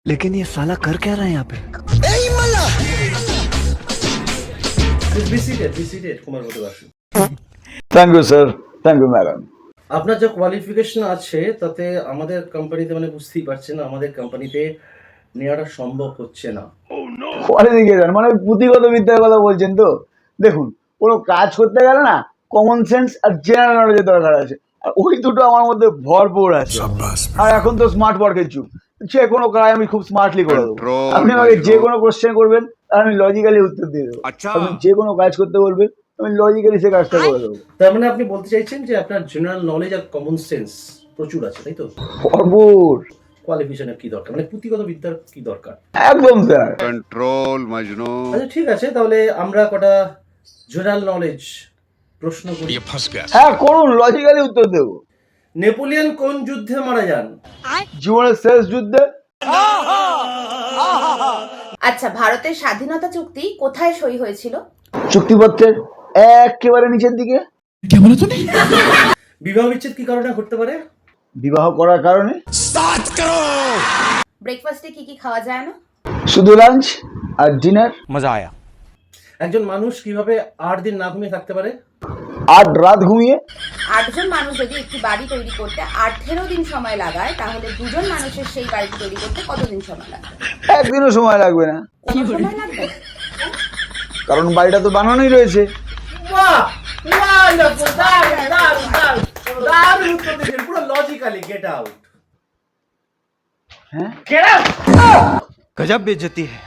लेकिन ये साला कर क्या रहा है यहाँ पे? Kumar Basu. Thank you sir, thank you madam. আপনার যে কোয়ালিফিকেশন আছে তাতে আমাদের কোম্পানিতে মানে বুঝতেই পারছেন আমাদের কোম্পানিতে নেওয়াটা সম্ভব হচ্ছে না। কোয়ালিফিকেশন মানে পুঁথিগত বিদ্যার কথা বলছেন তো? দেখুন, কোনো কাজ করতে গেলে না কমন সেন্স আর জেনারেল নলেজের দরকার আছে, আর ওই দুটো আমার মধ্যে ভরপুর আছে। আর এখন তো স্মার্ট ওয়ার্কের যুগ, যে কোনো কাজ আমি খুব স্মার্টলি করে দেবো। আপনি আমাকে যে কোনো কোশ্চেন করবেন আর আমি লজিক্যালি উত্তর দিয়ে দেবো। আপনি যে কোনো কাজ করতে বলবেন আমি লজিক্যালি সে কাজটা করে দেবো। তার মানে আপনি বলতে চাইছেন যে আপনার জেনারেল নলেজ আর কমন সেন্স প্রচুর আছে, তাই তো? ভরপুর। কোয়ালিফিকেশনের কি দরকার, মানে পুঁথিগত বিদ্যার কি দরকার? একদম স্যার। कंट्रोल मजनू। আচ্ছা ঠিক আছে, তাহলে আমরা কটা জেনারেল নলেজ প্রশ্ন করি। হ্যাঁ করুন, লজিক্যালি উত্তর দেবো। নেপোলিয়ন কোন যুদ্ধে মারা যান? জীবনের শেষ যুদ্ধে। আচ্ছা, ভারতের স্বাধীনতা চুক্তি কোথায় সই হয়েছিল? চুক্তিপত্রের একেবারে নিচের দিকে। বিবাহ বিচ্ছেদ কি কারণে ঘটতে পারে? বিবাহ করার কারণে। ব্রেকফাস্টে কি কি খাওয়া যায় না? শুধু লাঞ্চ আর ডিনার। मजा आया। একজন মানুষ কিভাবে 8 দিন না ঘুমিয়ে থাকতে পারে? 8 রাত ঘুমিয়ে। 8 জন মানুষ যদি একটি বাড়ি তৈরি করতে 18 দিন সময় লাগায়, তাহলে 2 জন মানুষের সেই বাড়িটি তৈরি করতে কতদিন সময় লাগবে? একদিনও সময় লাগবে না, কোনো সময় লাগবে না? কারণ বাড়িটা তো বানানোই রয়েছে। বাহ! ওয়ান্ডারফুল! দারুণ উত্তর দিয়েছেন, পুরো লজিক্যালি। Get out. হ্যাঁ, গেট আউট। गजब बेइज्जती है।